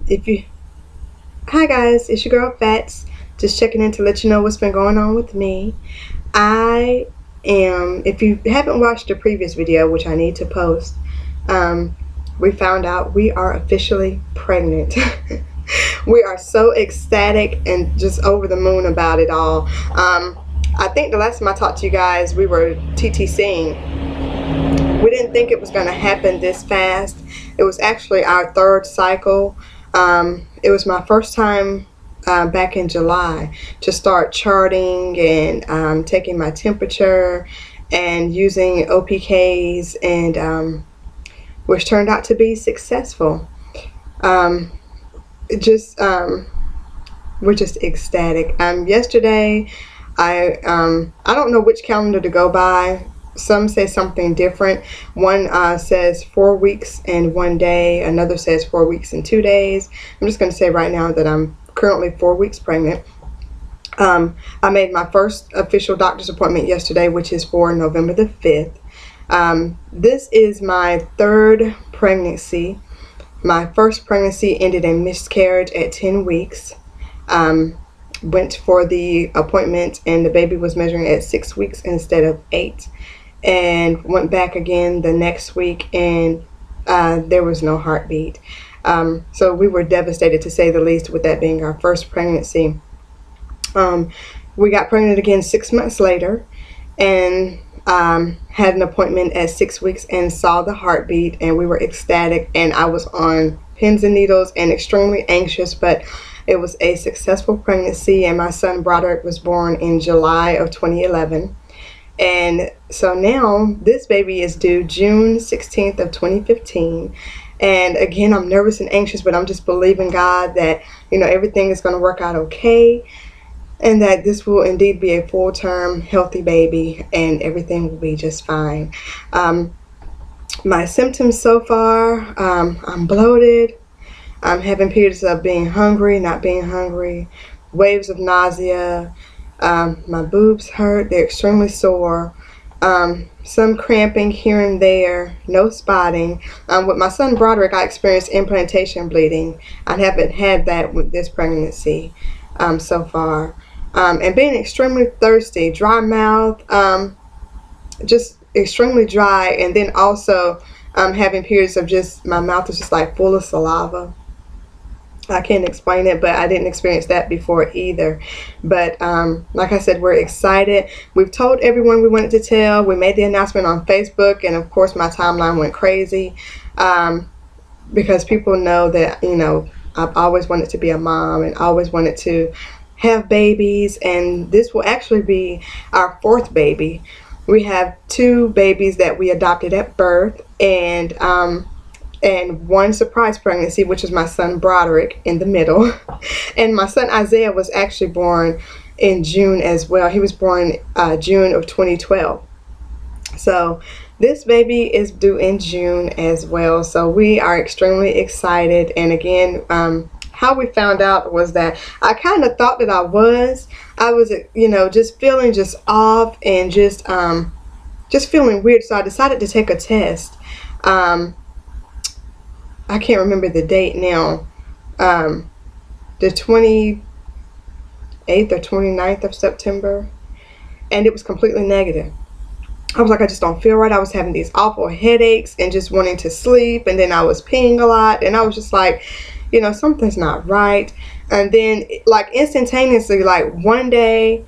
if you Hi guys, it's your girl Fats, just checking in to let you know what's been going on with me. I am, if you haven't watched the previous video, which I need to post, we found out we are officially pregnant. We are so ecstatic and just over the moon about it all. I think the last time I talked to you guys, we were TTCing. We didn't think it was going to happen this fast. It was actually our third cycle. It was my first time back in July to start charting and taking my temperature and using OPKs, and which turned out to be successful. We're just ecstatic. Yesterday, I don't know which calendar to go by. Some say something different. One says 4 weeks and 1 day. Another says 4 weeks and 2 days. I'm just going to say right now that I'm currently 4 weeks pregnant. I made my first official doctor's appointment yesterday, which is for November the 5th. This is my third pregnancy. My first pregnancy ended in miscarriage at 10 weeks. Went for the appointment and the baby was measuring at 6 weeks instead of 8. And went back again the next week, and there was no heartbeat. So we were devastated, to say the least, with that being our first pregnancy. We got pregnant again 6 months later, and had an appointment at 6 weeks and saw the heartbeat, and we were ecstatic, and I was on pins and needles and extremely anxious, but it was a successful pregnancy, and my son Broderick was born in July of 2011. And so now this baby is due June 16th of 2015. And again, I'm nervous and anxious, but I'm just believing God that, everything is going to work out okay, and that this will indeed be a full-term healthy baby and everything will be just fine. My symptoms so far, I'm bloated. I'm having periods of being hungry, not being hungry, waves of nausea. My boobs hurt, they're extremely sore, some cramping here and there, no spotting. With my son Broderick, I experienced implantation bleeding. I haven't had that with this pregnancy so far. And being extremely thirsty, dry mouth, just extremely dry, and then also having periods of just, my mouth is just like full of saliva. I can't explain it, but I didn't experience that before either. But like I said, we're excited. We've told everyone we wanted to tell. We made the announcement on Facebook, and of course my timeline went crazy because people know that, I've always wanted to be a mom and always wanted to have babies, and this will actually be our fourth baby. We have 2 babies that we adopted at birth, and one surprise pregnancy, which is my son Broderick in the middle. And my son Isaiah was actually born in June as well. He was born June of 2012. So this baby is due in June as well. So we are extremely excited. And again, how we found out was that I kind of thought that I was, just feeling just off and just feeling weird. So I decided to take a test. I can't remember the date now, the 28th or 29th of September, and it was completely negative. I was like, I just don't feel right. I was having these awful headaches and just wanting to sleep, and then I was peeing a lot, and I was just like, something's not right. And then, like, instantaneously, like one day,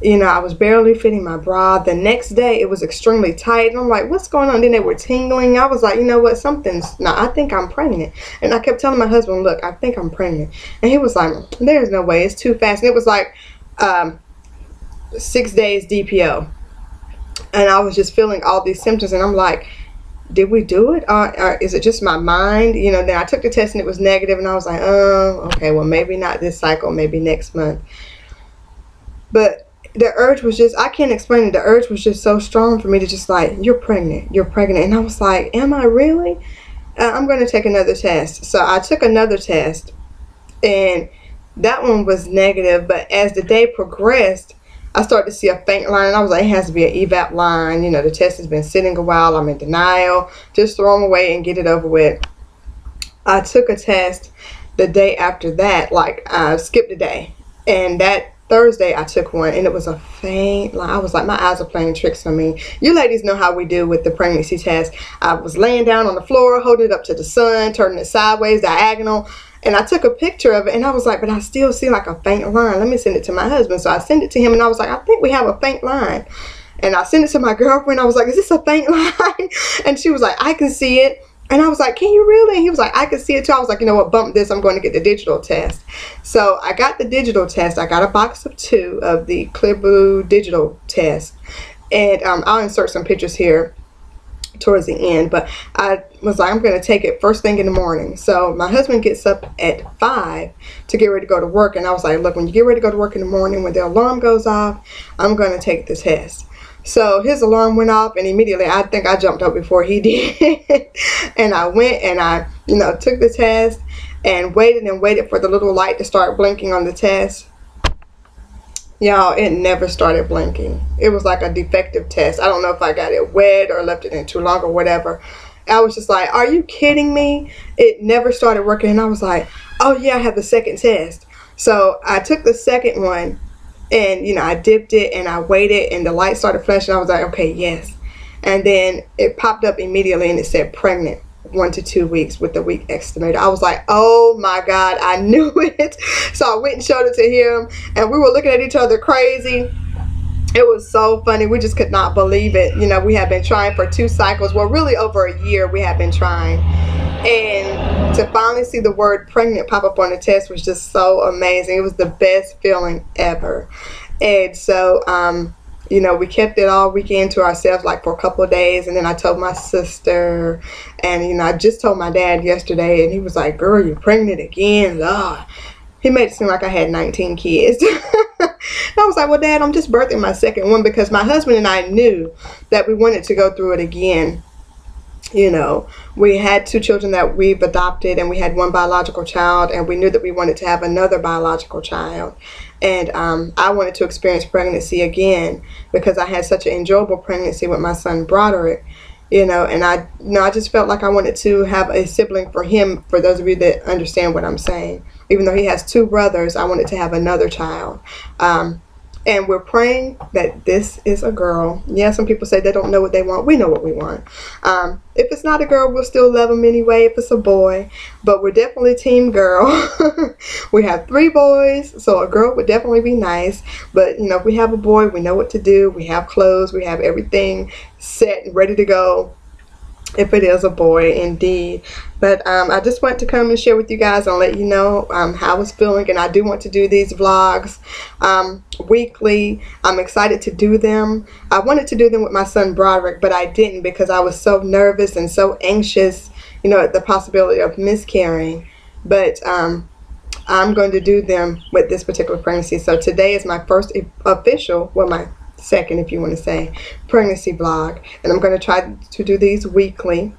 I was barely fitting my bra. The next day, it was extremely tight. And I'm like, what's going on? Then they were tingling. I was like, you know what? I think I'm pregnant. And I kept telling my husband, look, I think I'm pregnant. And he was like, there's no way. It's too fast. And it was like 6 days DPO. And I was just feeling all these symptoms. And I'm like, did we do it? Or is it just my mind? Then I took the test and it was negative. And I was like, oh, okay, well, maybe not this cycle, maybe next month. But the urge was just, I can't explain it. The urge was just so strong for me to just like, you're pregnant. And I was like, am I really? I'm going to take another test. So I took another test, and that one was negative. But as the day progressed, I started to see a faint line, and I was like, it has to be an evap line. The test has been sitting a while. I'm in denial. Just throw them away and get it over with. I took a test, the day after that, like I skipped a day, and that Thursday I took one, and it was a faint line. I was like, my eyes are playing tricks on me. You ladies know how we do with the pregnancy test. I was laying down on the floor, holding it up to the sun, turning it sideways, diagonal, and I took a picture of it, and I was like, but I still see like a faint line. Let me send it to my husband. So I sent it to him, and I was like, I think we have a faint line. And I sent it to my girlfriend. I was like, is this a faint line? And she was like, I can see it. And I was like, can you really? And he was like, I can see it too. I was like, you know what, bump this. I'm going to get the digital test. So I got the digital test. I got a box of 2 of the Clearblue digital test. And I'll insert some pictures here towards the end. But I was like, I'm going to take it first thing in the morning. So my husband gets up at 5 to get ready to go to work. And I was like, look, when you get ready to go to work in the morning, when the alarm goes off, I'm going to take the test. So his alarm went off, and immediately I think I jumped up before he did. And I went and I, took the test and waited for the little light to start blinking on the test. Y'all, it never started blinking. It was like a defective test. I don't know if I got it wet or left it in too long or whatever. I was just like, are you kidding me? It never started working. And I was like, oh yeah, I have the second test. So I took the second one. And, I dipped it and I waited and the light started flashing. I was like, okay, yes. And then it popped up immediately and it said pregnant 1 to 2 weeks with the week estimator. I was like, oh my God, I knew it. So I went and showed it to him and we were looking at each other crazy. It was so funny. We just could not believe it. We had been trying for 2 cycles. Well, really over a year we had been trying. And to finally see the word pregnant pop up on the test was just so amazing. It was the best feeling ever. And so, we kept it all weekend to ourselves, like for a couple of days. And then I told my sister, and, I just told my dad yesterday, and he was like, girl, you're pregnant again. Ugh. He made it seem like I had 19 kids. I was like, well, Dad, I'm just birthing my second one because my husband and I knew that we wanted to go through it again. We had 2 children that we've adopted, and we had 1 biological child, and we knew that we wanted to have another biological child. And I wanted to experience pregnancy again because I had such an enjoyable pregnancy with my son Broderick. And I just felt like I wanted to have a sibling for him. For those of you that understand what I'm saying, even though he has 2 brothers, I wanted to have another child. And we're praying that this is a girl. Yeah, some people say they don't know what they want. We know what we want. If it's not a girl, we'll still love them anyway if it's a boy. But we're definitely team girl. We have 3 boys, so a girl would definitely be nice. But, if we have a boy, we know what to do. We have clothes. We have everything set and ready to go. If it is a boy, indeed. But I just want to come and share with you guys and let you know how I was feeling. And I do want to do these vlogs weekly. I'm excited to do them. I wanted to do them with my son Broderick, but I didn't because I was so nervous and so anxious, at the possibility of miscarrying. But I'm going to do them with this particular pregnancy. So today is my first official, well, my second, if you want to say, pregnancy vlog, and I'm going to try to do these weekly.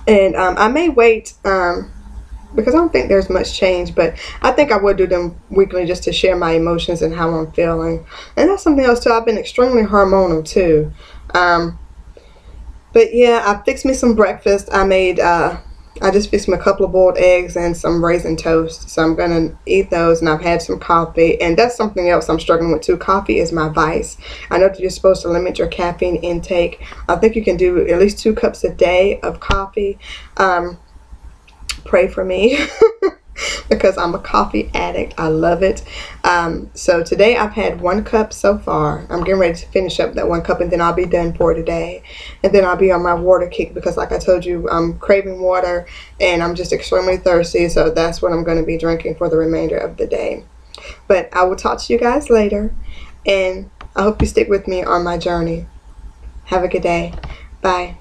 And I may wait because I don't think there's much change, but I think I will do them weekly just to share my emotions and how I'm feeling. And that's something else too. I've been extremely hormonal too. But yeah, I fixed me some breakfast. I just fixed me a couple of boiled eggs and some raisin toast. So I'm going to eat those, and I've had some coffee. And that's something else I'm struggling with too. Coffee is my vice. I know that you're supposed to limit your caffeine intake. I think you can do at least 2 cups a day of coffee. Pray for me because I'm a coffee addict. I love it. So today I've had 1 cup so far. I'm getting ready to finish up that 1 cup, and then I'll be done for today. And then I'll be on my water kick because, like I told you, I'm craving water and I'm just extremely thirsty. So that's what I'm going to be drinking for the remainder of the day. But I will talk to you guys later, and I hope you stick with me on my journey. Have a good day. Bye.